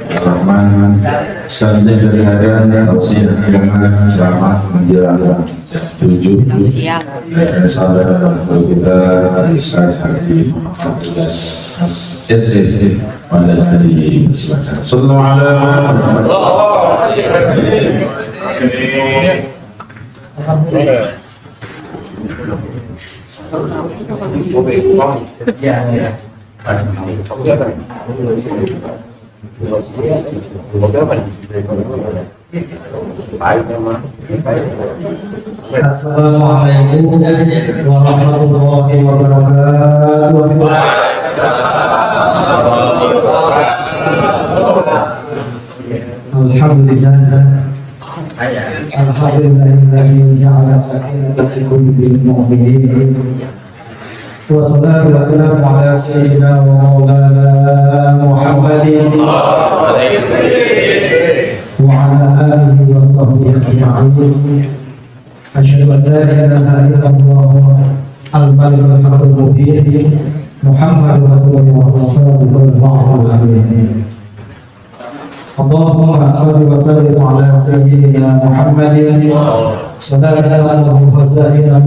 Rahman selanjutnya dari harian tafsir agama ceramah menjelang 7 saudara kita Ustaz Haji Abdullah SD pada hari Selasa. Sallallahu Assalamualaikum warahmatullahi wabarakatuh. Alhamdulillahilladzi ja'ala sakinata fi qulubil mu'minin. Wassalatu wassalamu ala sayyidina wa maulana Muhammadin wa ala alihi wa sahbihi ajma'in. Asyhadu an la ilaha illallah al-malikul haqqul mubin Muhammadur Rasulullah sallallahu alaihi wasallam. Allahumma shalli wa sallim ala sayyidina Muhammadin sallallahu wa sallam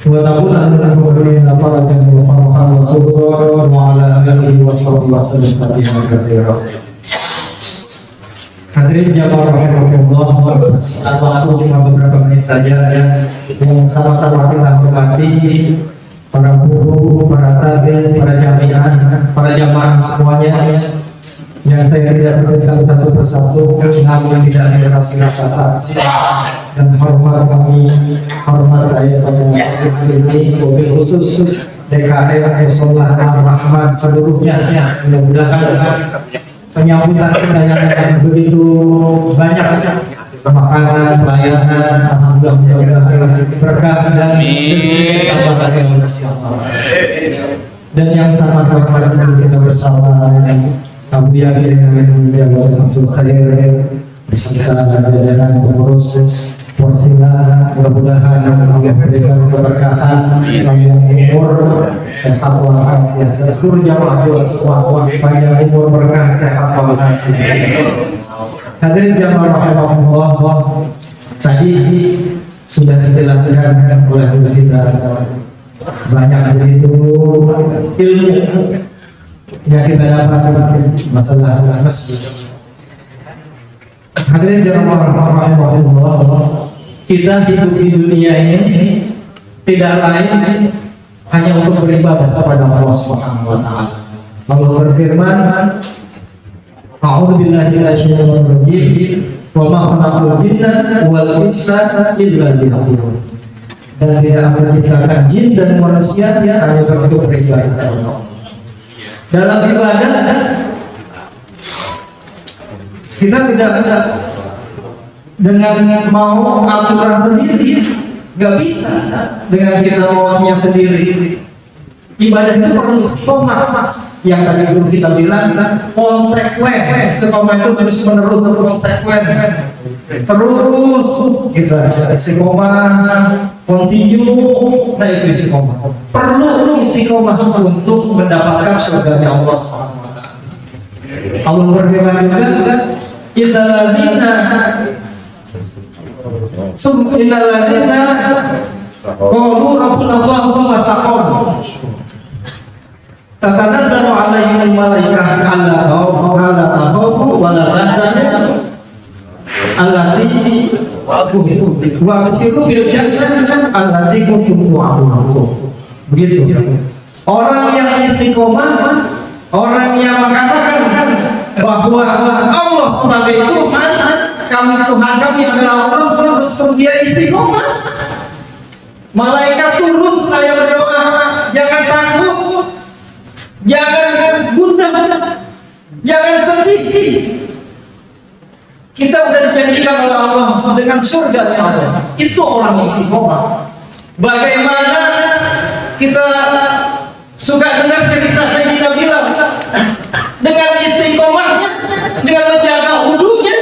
wa nabuna al-mu'minina farajan wa farhan wa surran wa ala alihi wa sahbihi wa sallam. Hadirin jamaah rahimahullah, waktu cuma beberapa menit saja yang sama-sama kita hormati para guru, para asatidz, para jamiah, para jamaah semuanya yang saya tidak sebutkan satu persatu, namun tidak ada rasa dan hormat kami, hormat saya pada hari ini, mobil khusus DKM Sholat Ar-Rahman seluruhnya. Mudah-mudahan penyambutan kita yang begitu banyak, makanan, pelayanan, alhamdulillah mudah-mudahan berkah dan rezeki tambahan yang bersyukur. Dan yang sama-sama kita bersama Abu Yakin yang Allah khair beserta jajaran pengurus Warsila, mudah-mudahan Allah berikan keberkahan, panjang umur, sehat walafiat. Dan seluruh jamaah juga semua panjang umur, berkah, sehat walafiat. Hadirin jamaah rahimahullah, tadi sudah dijelaskan oleh kita banyak begitu ilmu yang kita dapat masalah masjid. Hadirin jamaah rahimahullah, kita hidup di dunia ini tidak lain hanya untuk beribadah kepada Allah Subhanahu wa taala. Allah berfirman, A'udzubillahi minasyaitonir rajim, wa ma khalaqtul jinna wal insa illa liya'budun. Dan tidak akan menciptakan jin dan manusia hanya untuk beribadah kepada Allah. Dalam ibadah kita tidak ada dengan mau aturan sendiri, nggak bisa dengan kita maunya sendiri. Ibadah itu perlu istiqomah, yang tadi guru kita bilang konsekuen. Istiqomah itu terus menerus, konsekuen, terus kita istiqomah, continue. Nah itu istiqomah. Perlu istiqomah untuk mendapatkan surganya Allah SWT. Allah berfirman juga, Innalladzina qalu rabbuna Allah tsumma istaqamu tatanazzalu alaihimul malaikatu alla takhafu wa la tahzanu allati wa abshiru bil jannati allati kuntum tu'adun. Begitu. Orang yang istiqomah, orang yang mengatakan bahwa Allah sebagai Tuhan, kami Tuhan kami adalah Allah, harus dia istiqomah. Malaikat turun saya berdoa, jangan takut, jangan gundah, jangan sedih. Kita sudah dijanjikan oleh Allah istiqomah dengan surga yang ada. Itu orang yang istiqomah. Bagaimana kita suka dengar cerita Sayyidina Bilal dengan istiqomahnya, dengan menjaga wudunya,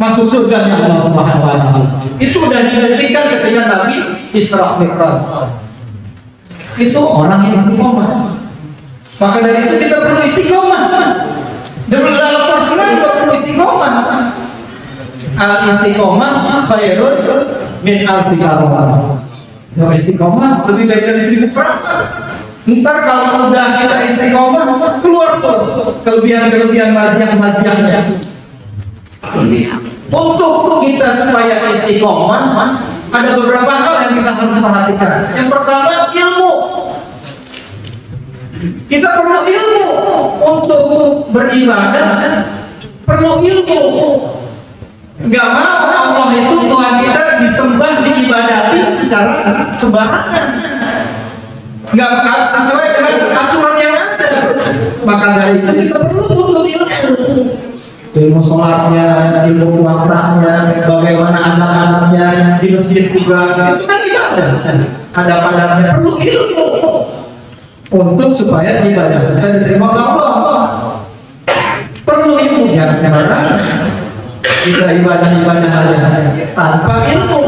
masuk surga Allah Subhanahu wa taala. Itu sudah dibuktikan ketika Nabi Isra Mi'raj. Itu orang yang istiqomah. Maka dari itu kita perlu istiqomah. Dalam persiapan juga perlu istiqomah. Al-istiqomah khairun min alfi karolah. Istiqomah lebih baik dari 1000 perakat. Ntar kalau udah kita istiqomah, keluar tuh kelebihan-kelebihan maziah-maziahnya. Untuk kita supaya istiqomah, ada beberapa hal yang kita harus perhatikan. Yang pertama, ilmu. Kita perlu ilmu untuk beribadah, perlu ilmu. Nggak mau Allah itu Tuhan kita disembah, diibadati secara sembarangan. Nggak sesuai dengan aturan yang ada. Maka dari itu kita perlu ilmu. Ilmu sholatnya, ilmu puasanya, bagaimana anak-anaknya di masjid juga, itu kan ibadah. Ada perlu ilmu untuk supaya ibadah kita diterima oleh Allah. Perlu ilmu, ya sekarang kita ibadah aja tanpa ilmu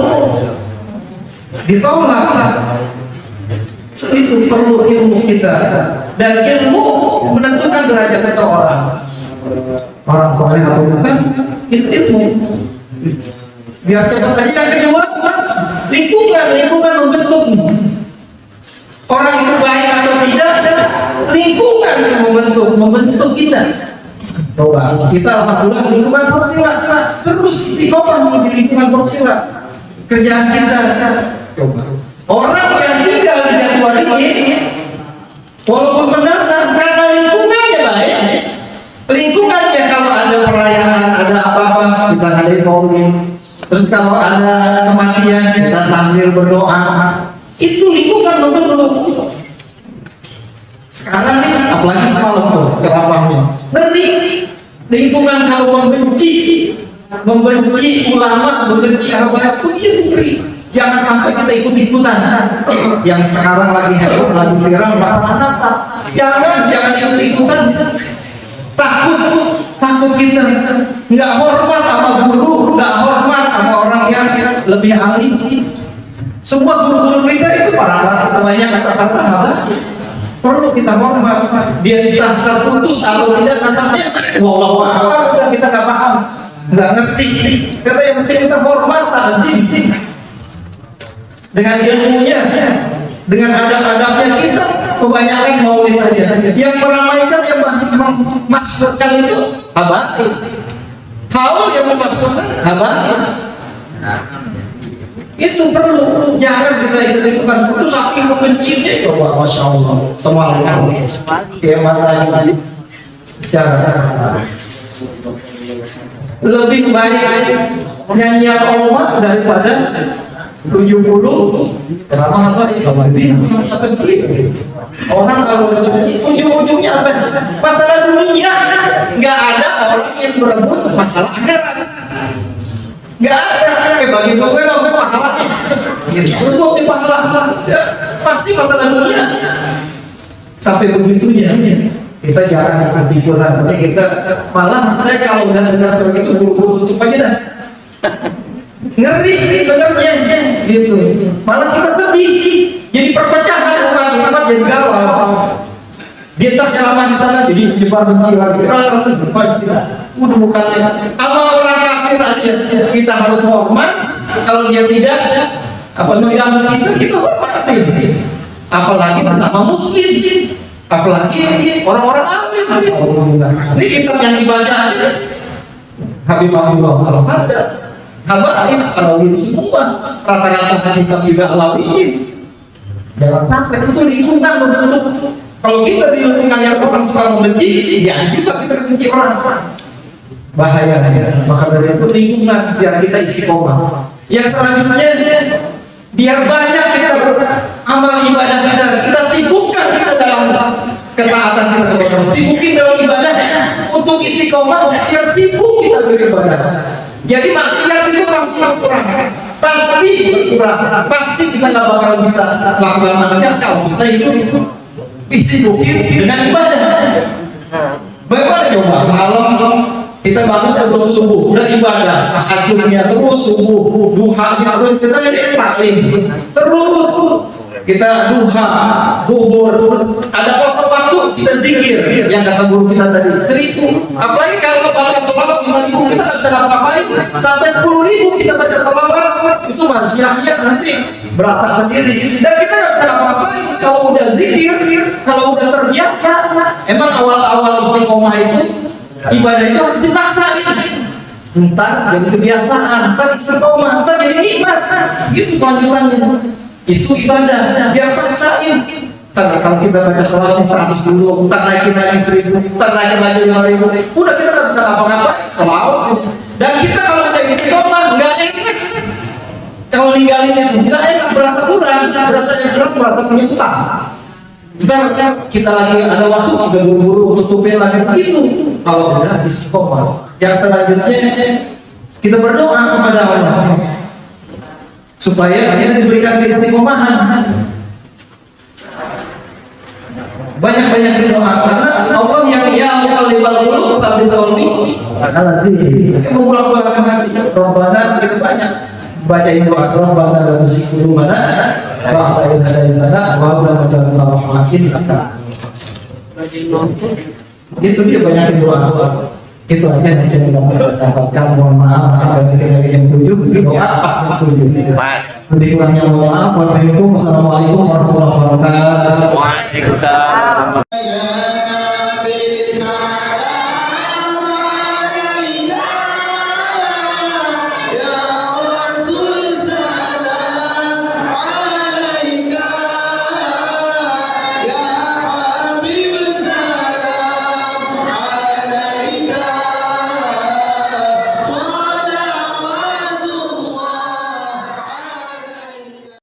ditolak. Itu perlu ilmu kita, dan ilmu menentukan derajat seseorang. Orang soleh atau bukan, itu ilmu. Biar cepat aja. Yang kedua, lingkungan membentuk. Orang itu baik atau tidak, lingkungan yang membentuk kita. Coba kita alhamdulillah lingkungan Persila, terus istiqomah di lingkungan Persila. Kerjaan kita, coba. Orang yang tinggal di Jatiwaringin, walaupun benar karena lingkungannya baik, lingkungannya kalau ada perayaan, ada apa-apa, kita ngadain maulid. Terus kalau ada kematian, kita tahlil berdoa. Itu lingkungan membentuk. Sekarang nih, apalagi semalam tuh kelapangnya. Nanti lingkungan kalau membenci ulama, membenci apa itu dia ngeri. Jangan sampai kita ikut-ikutan. Yang sekarang lagi heboh, lagi viral masalah nasab. Jangan ikut-ikutan. Takut kita nggak hormat sama guru, nggak hormat sama orang yang lebih alim. Semua guru-guru kita itu para temannya kata-kata apa? Perlu kita hormat. Dia terputus atau tidak nasabnya, wallahu a'lam, udah kita nggak paham, nggak ngerti. Kata yang penting kita hormat, ta'zim. Dengan ilmunya, dengan adab-adabnya kita kebanyakan maulid aja. Yang meramaikan, yang memasukkan itu habaib. Hal yang memasukkan habaib. Itu perlu. Jangan kita ikut-ikutan. Itu saking membencinya. Coba, masya Allah. Semuanya. Kayak mata ini. Cara. Lebih baik nyanyian Allah daripada 70. Kenapa apa ini? Orang kalau benci, ujung-ujungnya apa? Masalah dunia. Nggak ada orang yang berebut masalah akhirat. Nggak ada. Bagi pokoknya apa pahalanya? Untuk di pahala. Pasti masalah dunia. Sampai begitunya. Kita jarang ikut-ikutan. Kita malah saya kalau udah dengar begitu buru-buru tutup aja dah. Ngeri benernya gitu. Malah kita sedih. Jadi perpecahan umat jadi galau. Dia terceramah di sana jadi nyebar benci lagi. Kalau itu benci, udah bukannya. Kalau orang kafir aja kita harus hormat. Kalau dia tidak, apa namanya kita hormati. Apalagi sesama muslim, apalagi orang-orang alim. Ini kita yang dibaca aja. Habib Abdullah Al-Hadad, habaib alawin semua, rata-rata kita juga alawin. Jangan sampai itu lingkungan membentuk. Kalau kita di lingkungan yang orang suka membenci, ya juga kita benci orang. Bahaya. Maka dari itu lingkungan biar kita istiqomah. Yang selanjutnya, biar banyak kita amal ibadah kita sibukkan kita dalam ketaatan kita. Sibukin dalam ibadah untuk istiqomah, biar sibuk kita beribadah. Jadi maksiat itu pasti berkurang, pasti berkurang, pasti kita nggak bakal bisa melakukan maksiat kalau kita hidup disibukkan dengan ibadah. Bagaimana coba malam kita bangun sebelum subuh udah ibadah, tahajudnya terus, subuh duhanya terus, kita jadi taklim terus, kita duha, zuhur, terus ada waktu kita zikir yang kata guru kita tadi 1000. Apalagi kalau baca selawat 5.000 kita nggak bisa ngapa-ngapain, sampai 10.000 kita baca selawat itu maksiatnya nanti berasa sendiri dan kita nggak bisa ngapa-ngapain. Kalau udah zikir, kalau udah terbiasa, emang awal-awal istiqomah itu ibadah itu harus dipaksain. Ntar jadi kebiasaan, ntar istiqomah, ntar jadi nikmat. Gitu kelanjutannya. Itu ibadah, biar paksain. Ntar kalau kita baca salawatnya 100 dulu, ntar naikin lagi 1000, ntar naikin lagi 5.000. Udah kita nggak bisa ngapa-ngapain, salawat. Dan kita kalau udah istiqomah, nggak enak. Kalau ninggalinnya itu nggak enak, berasa kurang, berasa yang kurang, berasa punya utang. Ntar kita lagi ada waktu, udah buru-buru tutupin lagi begitu. Kalau udah istiqomah, yang selanjutnya kita berdoa kepada Allah supaya kita diberikan keistiqomahan. Banyak-banyak berdoa karena Allah yang muqallibal qulub tsabbit qalbi ala dinik. Membolak-balikkan hati. Rabbana itu banyak bacain doa Rabbana la tuzigh qulubana ba'da idh hadaytana wa hab lana min ladunka rahmatan. Itu dia banyak doa. Itu aja yang kita bisa sampaikan. Mohon maaf apabila yang tujuh doa pas tujuh. Lebih kurangnya mohon maaf. Wassalamualaikum warahmatullahi wabarakatuh. Waalaikumsalam.